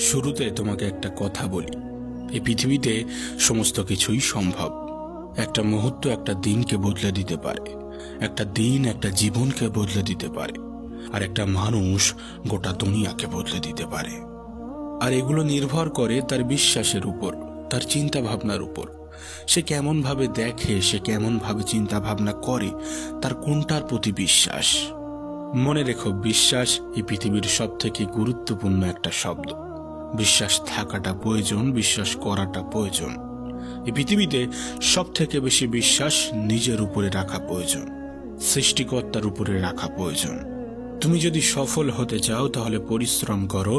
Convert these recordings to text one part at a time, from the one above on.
শুরুতে তোমাকে একটা কথা বলি, এই পৃথিবীতে সমস্ত কিছুই সম্ভব। একটা মুহূর্ত একটা দিনকে বদলে দিতে পারে, একটা দিন একটা জীবনকে বদলে দিতে পারে, আর একটা মানুষ গোটা দুনিয়াকে বদলে দিতে পারে। আর এগুলো নির্ভর করে তার বিশ্বাসের উপর, তার চিন্তা ভাবনার উপর। সে কেমন ভাবে দেখে, সে কেমন ভাবে চিন্তা ভাবনা করে, তার কোনটার প্রতি বিশ্বাস। মনে রেখো, বিশ্বাস এই পৃথিবীর সব থেকে গুরুত্বপূর্ণ একটা শব্দ। বিশ্বাস থাকাটা প্রয়োজন, বিশ্বাস করাটা প্রয়োজন। এই পৃথিবীতে সব থেকে বেশি বিশ্বাস নিজের উপরে রাখা প্রয়োজন, সৃষ্টিকর্তার উপরে রাখা প্রয়োজন। তুমি যদি সফল হতে চাও তাহলে পরিশ্রম করো,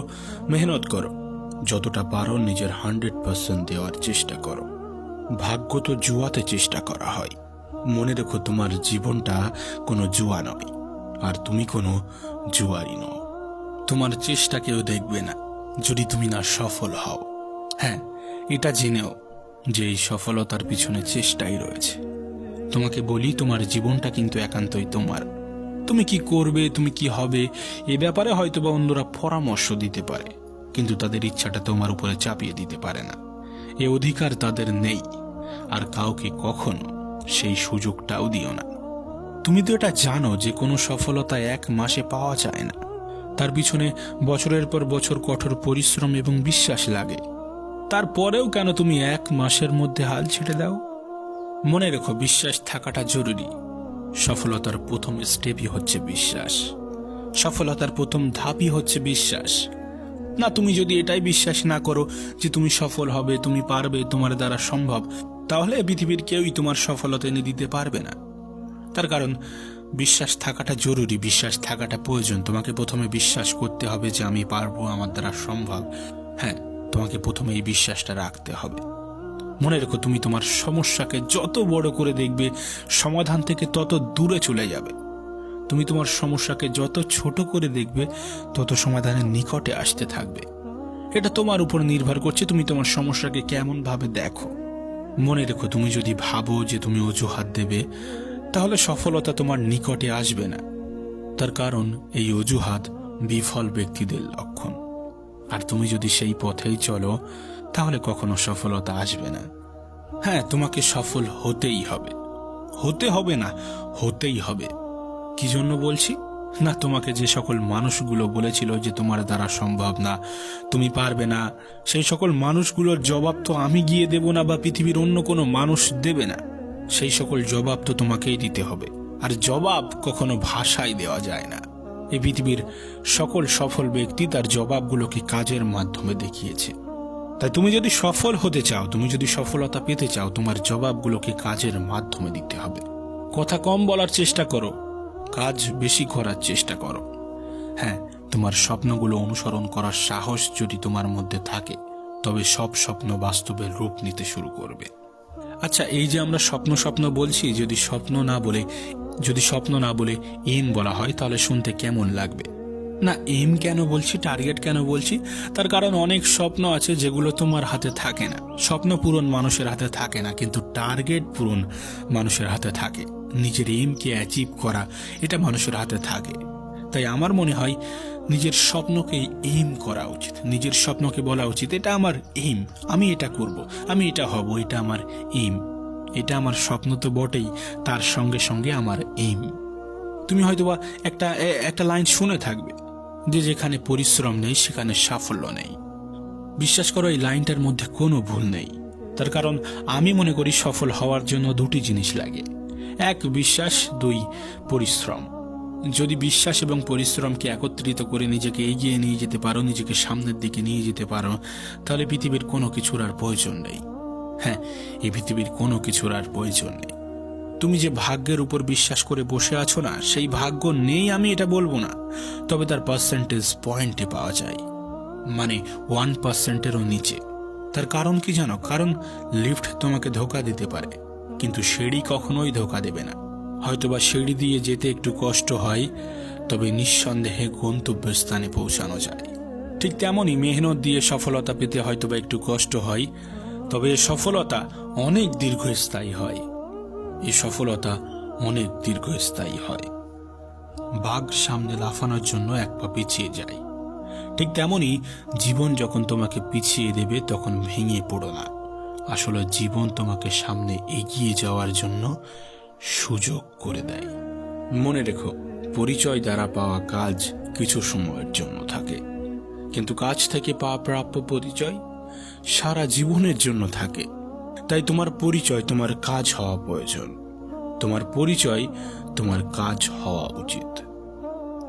মেহনত করো, যতটা পারো নিজের 100% দেওয়ার চেষ্টা করো। ভাগ্য তো জুয়াতে চেষ্টা করা হয়। মনে রেখো, তোমার জীবনটা কোনো জুয়া নয়, আর তুমি কোনো জুয়ারি নও। তোমার চেষ্টা কেউ দেখবে না যদি তুমি না সফল হও। হ্যাঁ, এটা জেনেও যে এই সফলতার পিছনে চেষ্টাই রয়েছে। তোমাকে বলি, তোমার জীবনটা কিন্তু একান্তই তোমার। তুমি কি করবে, তুমি কি হবে, এ ব্যাপারে হয়তোবা অন্যরা পরামর্শ দিতে পারে, কিন্তু তাদের ইচ্ছাটা তোমার উপরে চাপিয়ে দিতে পারে না। এ অধিকার তাদের নেই, আর কাউকে কখনো সেই সুযোগটাও দিও না। তুমি তো এটা জানো যে কোনো সফলতা এক মাসে পাওয়া যায় না, তার পিছনে বছরের পর বছর কঠোর পরিশ্রম এবং বিশ্বাস লাগে। তারপরেও কেন তুমি এক মাসের মধ্যে হাল ছেড়ে দাও? মনে রেখো, বিশ্বাস থাকাটা জরুরি। সফলতার প্রথম স্টেপই হচ্ছে বিশ্বাস, সফলতার প্রথম ধাপই হচ্ছে বিশ্বাস। না, তুমি যদি এটাই বিশ্বাস না করো যে তুমি সফল হবে, তুমি পারবে, তোমার দ্বারা সম্ভব, তাহলে পৃথিবীর কেউই তোমার সফলতা এনে দিতে পারবে না। তার কারণ বিশ্বাস থাকাটা জরুরি, বিশ্বাস থাকাটা প্রয়োজন। তোমাকে প্রথমে বিশ্বাস করতে হবে যে আমি পারবো, আমার দ্বারা সম্ভব। হ্যাঁ, তোমাকে প্রথমে এই বিশ্বাসটা রাখতে হবে। মনে রেখো, তুমি তোমার সমস্যাকে যত বড় করে দেখবে, সমাধান থেকে তত দূরে চলে যাবে। তুমি তোমার সমস্যাকে যত ছোট করে দেখবে, তত সমাধানের নিকটে আসতে থাকবে। এটা তোমার উপর নির্ভর করছে, তুমি তোমার সমস্যাকে কেমন ভাবে দেখো। মনে রেখো, তুমি যদি ভাবো যে তুমি অজুহাত দেবে, তাহলে সফলতা তোমার নিকটে আসবে না। তার কারণ এই অজুহাত বিফল ব্যক্তিদের লক্ষণ। আর তুমি যদি সেই পথেই চলো, তাহলে কখনো সফলতা আসবে না। হ্যাঁ, তোমাকে সফল হতেই হবে, হতে হবে না, হতেই হবে। কি জন্য বলছি না, তোমাকে যে সকল মানুষগুলো বলেছিল যে তোমার দ্বারা সম্ভব না, তুমি পারবে না, সেই সকল মানুষগুলোর জবাব তো আমি গিয়ে দেব না, বা পৃথিবীর অন্য কোনো মানুষ দেবে না। সেই সকল জবাব তো তোমাকেই দিতে হবে। আর জবাব কখনো ভাষায় দেওয়া যায় না। এই পৃথিবীর সকল সফল ব্যক্তি তার জবাবগুলোকে কাজের মাধ্যমে দেখিয়েছে। তাই তুমি যদি সফল হতে চাও, তুমি যদি সফলতা পেতে চাও, তোমার জবাবগুলোকে কাজের মাধ্যমে দিতে হবে। কথা কম বলার চেষ্টা করো, কাজ বেশি করার চেষ্টা করো। হ্যাঁ, তোমার স্বপ্নগুলো অনুসরণ করার সাহস যদি তোমার মধ্যে থাকে, তবে সব স্বপ্ন বাস্তবের রূপ নিতে শুরু করবে। আচ্ছা, এই যে আমরা স্বপ্ন স্বপ্ন বলছি, যদি স্বপ্ন না বলে এম বলা হয়, তাহলে শুনতে কেমন লাগবে? না, এম কেন বলছি, টার্গেট কেন বলছি? তার কারণ অনেক স্বপ্ন আছে যেগুলো তোমার হাতে থাকে না। স্বপ্ন পূরণ মানুষের হাতে থাকে না, কিন্তু টার্গেট পূরণ মানুষের হাতে থাকে। নিজের এমকে অ্যাচিভ করা, এটা মানুষের হাতে থাকে। তাই আমার মনে হয় নিজের স্বপ্নকে এম করা উচিত, নিজের স্বপ্নকে বলা উচিত এটা আমার এম, আমি এটা করব, আমি এটা হব, এটা আমার এম। এটা আমার স্বপ্ন তো বটেই, তার সঙ্গে সঙ্গে আমার এম। তুমি হয়তোবা একটা লাইন শুনে থাকবে যে যেখানে পরিশ্রম নেই সেখানে সাফল্য নেই। বিশ্বাস করো, এই লাইনটার মধ্যে কোনো ভুল নেই। তার কারণ আমি মনে করি সফল হওয়ার জন্য দুটি জিনিস লাগে, এক বিশ্বাস, দুই পরিশ্রম। যদি বিশ্বাস এবং পরিশ্রমকে একত্রিত করে নিজেকে এগিয়ে নিয়ে যেতে পারো, নিজেকে সামনের দিকে নিয়ে যেতে পারো, তাহলে পৃথিবীর কোনো কিছুর আর প্রয়োজন নেই। হ্যাঁ, এই পৃথিবীর কোনো কিছুর আর প্রয়োজন নেই। তুমি যে ভাগ্যের উপর বিশ্বাস করে বসে আছো না, সেই ভাগ্য নেই আমি এটা বলবো না, তবে তার পার্সেন্টেজ পয়েন্টে পাওয়া যায়, মানে 1%-এরও নিচে। তার কারণ কি জানো? কারণ লিফট তোমাকে ধোকা দিতে পারে, কিন্তু সিঁড়ি কখনোই ধোকা দেবে না। হয়তোবা সিঁড়ি দিয়ে যেতে একটু কষ্ট হয়, তবে নিঃসন্দেহে গন্তব্যস্থানে পৌঁছানো যায়। ঠিক তেমনই মেহনত দিয়ে সফলতা পেতে হয়তোবা একটু কষ্ট হয়, তবে সফলতা অনেক দীর্ঘস্থায়ী হয়। এই সফলতা অনেক দীর্ঘস্থায়ী হয়। বাঘ সামনে লাফানোর জন্য এক পা পিছিয়ে যায়, ঠিক তেমনই জীবন যখন তোমাকে পিছিয়ে দেবে তখন ভেঙে পড়ো না। আসলে জীবন তোমাকে সামনে এগিয়ে যাওয়ার জন্য সুযোগ করে দেয়। মনে রেখো, পরিচয় দ্বারা পাওয়া কাজ কিছু সময়ের জন্য থাকে, কিন্তু কাজ থেকে পাওয়া প্রাপ্য পরিচয় সারা জীবনের জন্য থাকে। তাই তোমার পরিচয় তোমার কাজ হওয়া প্রয়োজন, তোমার পরিচয় তোমার কাজ হওয়া উচিত।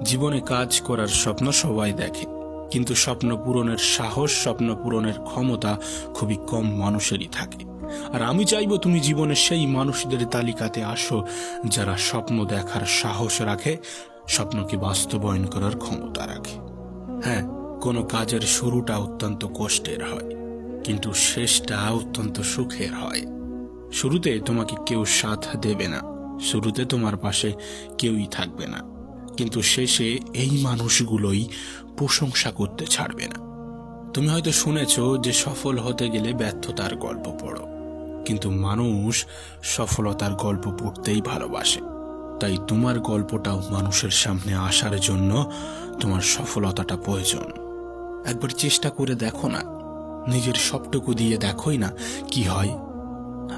জীবনে কাজ করার স্বপ্ন সবাই দেখে, কিন্তু স্বপ্ন পূরণের সাহস, স্বপ্ন পূরণের ক্ষমতা খুবই কম মানুষেরই থাকে। আর আমি চাইবো তুমি জীবনে সেই মানুষদের তালিকাতে আসো যারা স্বপ্ন দেখার সাহস রাখে, স্বপ্নকে বাস্তবায়ন করার ক্ষমতা রাখে। হ্যাঁ, কোনো কাজের শুরুটা অত্যন্ত কষ্টের হয়, কিন্তু শেষটা অত্যন্ত সুখের হয়। শুরুতে তোমাকে কেউ সাথ দেবে না, শুরুতে তোমার পাশে কেউই থাকবে না, কিন্তু শেষে এই মানুষগুলোই প্রশংসা করতে ছাড়বে না। তুমি হয়তো শুনেছ যে সফল হতে গেলে ব্যর্থতার গল্প পড়ো, কিন্তু মানুষ সফলতার গল্প পড়তেই ভালোবাসে। তাই তোমার গল্পটাও মানুষের সামনে আসার জন্য তোমার সফলতাটা প্রয়োজন। একবার চেষ্টা করে দেখো না, নিজের সবটুকু দিয়ে দেখোই না কি হয়।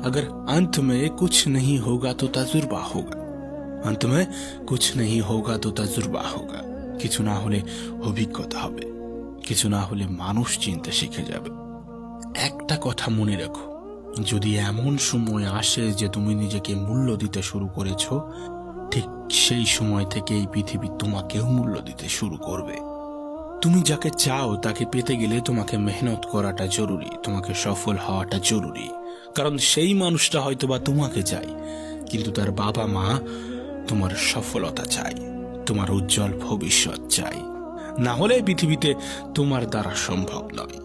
अगर अंत में कुछ नहीं होगा तो तजुर्बा होगा, अंत में कुछ नहीं होगा तो तजुर्बा होगा। কিছু না হলে অভিজ্ঞতা হবে, কিছু না হলে মানুষ চিনতে শিখে যাবে। একটা কথা মনে রাখো, যদি এমন সময় আসে যে তুমি নিজেকে মূল্য দিতে শুরু করেছো, ঠিক সেই সময় থেকে এই পৃথিবী তোমাকেও মূল্য দিতে শুরু করবে। তুমি যাকে চাও তাকে পেতে গেলে তোমাকে মেহনত করাটা জরুরি, তোমাকে সফল হওয়াটা জরুরি। কারণ সেই মানুষটা হয়তোবা তোমাকে চাই, কিন্তু তার বাবা মা তোমার সফলতা চাই, তোমার উজ্জ্বল ভবিষ্যৎ চাই। না হলে পৃথিবীতে তোমার দ্বারা সম্ভব নয়।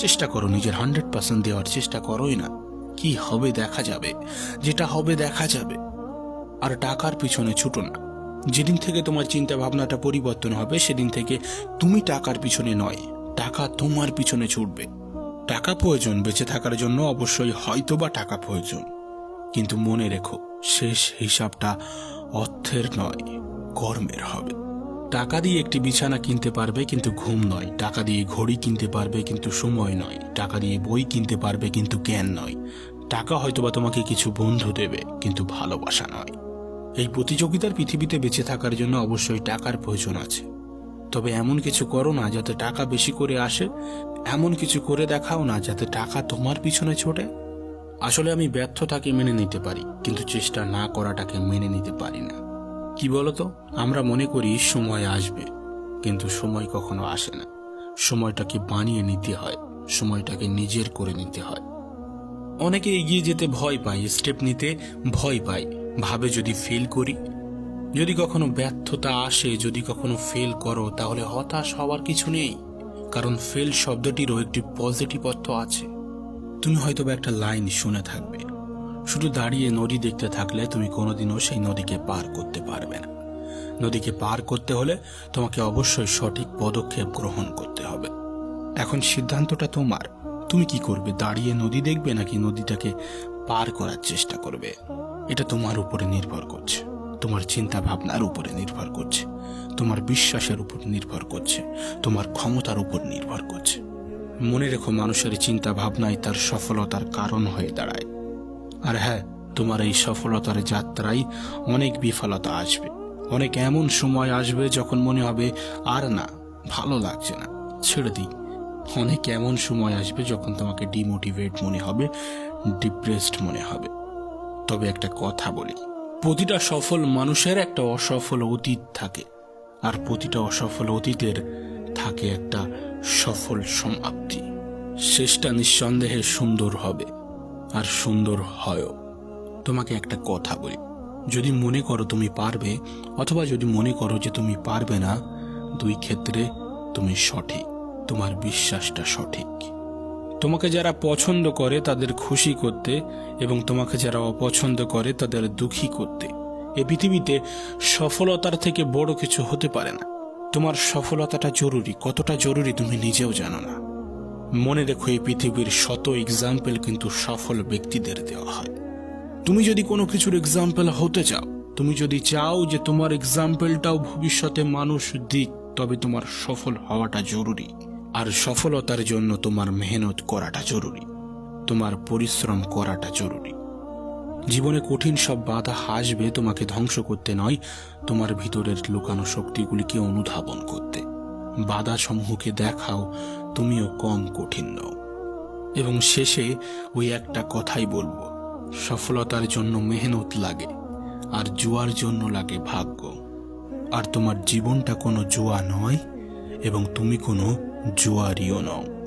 চেষ্টা করো, নিজের 100% দেওয়ার চেষ্টা করোই না। কি হবে দেখা যাবে, যেটা হবে দেখা যাবে। আর টাকার পিছনে ছুটো না। যেদিন থেকে তোমার চিন্তা ভাবনাটা পরিবর্তন হবে, সেদিন থেকে তুমি টাকার পিছনে নয়, টাকা তোমার পিছনে ছুটবে। টাকা প্রয়োজন বেঁচে থাকার জন্য, অবশ্যই হয়তোবা টাকা প্রয়োজন, কিন্তু মনে রেখো শেষ হিসাবটা অর্থের নয়, কর্মের হবে। টাকা দিয়ে একটি বিছানা কিনতে পারবে কিন্তু ঘুম নয়, টাকা দিয়ে ঘড়ি কিনতে পারবে কিন্তু সময় নয়, টাকা দিয়ে বই কিনতে পারবে কিন্তু জ্ঞান নয়। টাকা হয়তোবা তোমাকে কিছু বন্ধু দেবে কিন্তু ভালোবাসা নয়। এই প্রতিযোগিতার পৃথিবীতে বেঁচে থাকার জন্য অবশ্যই টাকার প্রয়োজন আছে, তবে এমন কিছু করো না যাতে টাকা বেশি করে আসে, এমন কিছু করে দেখাও না যাতে টাকা তোমার পিছনে ছোটে। আসলে আমি ব্যর্থতাকে মেনে নিতে পারি, কিন্তু চেষ্টা না করাটাকে মেনে নিতে পারি না। কি বলতো, আমরা মনে করি সময় আসবে, কিন্তু সময় কখনো আসে না। সময়টাকে বানিয়ে নিতে হয়, সময়টাকে নিজের করে নিতে হয়। অনেকে এগিয়ে যেতে ভয় পায়, স্টেপ নিতে ভয় পায়, ভাবে যদি ফেল করি। যদি কখনো ব্যর্থতা আসে, যদি কখনো ফেল করো, তাহলে হতাশ হওয়ার কিছু নেই, কারণ ফেল শব্দটিরও একটি পজিটিভ অর্থ আছে। তুমি হয়তো একটা লাইন শুনে থাকবে, শুধু দাঁড়িয়ে নদী দেখতে থাকলে তুমি কোনোদিনও সেই নদীকে পার করতে পারবে না। নদীকে পার করতে হলে তোমাকে অবশ্যই সঠিক পদক্ষেপ গ্রহণ করতে হবে। এখন সিদ্ধান্তটা তোমার, তুমি কি করবে? দাঁড়িয়ে নদী দেখবে নাকি নদীটাকে পার করার চেষ্টা করবে? এটা তোমার উপরে নির্ভর করছে, তোমার চিন্তা ভাবনার উপরে নির্ভর করছে, তোমার বিশ্বাসের উপর নির্ভর করছে, তোমার ক্ষমতার উপর নির্ভর করছে। মনে রেখো, মানুষের চিন্তা ভাবনাই তার সফলতার কারণ হয়ে দাঁড়ায়। আর হ্যাঁ, তোমার এই সফলতার যাত্রায় অনেক বিফলতা আসবে, অনেক এমন সময় আসবে যখন মনে হবে আর না, ভালো লাগছে না, ছেড়ে দিই। অনেক এমন সময় আসবে যখন তোমাকে ডিমোটিভেট মনে হবে, ডিপ্রেসড মনে হবে। তবে একটা কথা বলি, প্রতিটা সফল মানুষের একটা অসফল অতীত থাকে, আর প্রতিটা অসফল অতীতের থাকে একটা সফল সমাপ্তি। শেষটা নিঃসন্দেহে সুন্দর হবে, আর সুন্দর হয়ও। তোমাকে একটা কথা বলি, যদি মনে করো তুমি পারবে, অথবা যদি মনে করো যে তুমি পারবে না, দুই ক্ষেত্রে তুমি সঠিক, তোমার বিশ্বাসটা সঠিক। তোমাকে যারা পছন্দ করে তাদের খুশি করতে, এবং তোমাকে যারা অপছন্দ করে তাদের দুঃখী করতে, এ পৃথিবীতে সফলতার থেকে বড় কিছু হতে পারে না। তোমার সফলতাটা জরুরি, কতটা জরুরি তুমি নিজেও জানো না। মনে রেখো, এই পৃথিবীর শত এক্সাম্পল কিন্তু সফল ব্যক্তিদের দেওয়া হয়। তুমি যদি কোনো কিছুর এক্সাম্পল হতে চাও, তুমি যদি চাও যে তোমার এক্সাম্পলটাও ভবিষ্যতে মানুষ দিক, তবে তোমার সফল হওয়াটা জরুরি। আর সফলতার জন্য তোমার মেহনত করাটা জরুরি, তোমার পরিশ্রম করাটা জরুরি। জীবনে কঠিন সব বাধা আসবে তোমাকে ধ্বংস করতে নয়, তোমার ভিতরের লুকানো শক্তিগুলিকে অনুধাবন করতে। বাধা সমূহকে দেখাও তুমিও কম কঠিন নও। এবং শেষে ওই একটা কথাই বলবো, সফলতার জন্য মেহনত লাগে, আর জুয়ার জন্য লাগে ভাগ্য। আর তোমার জীবনটা কোনো জুয়া নয়, এবং তুমি কোনো জুয়ারিও নও।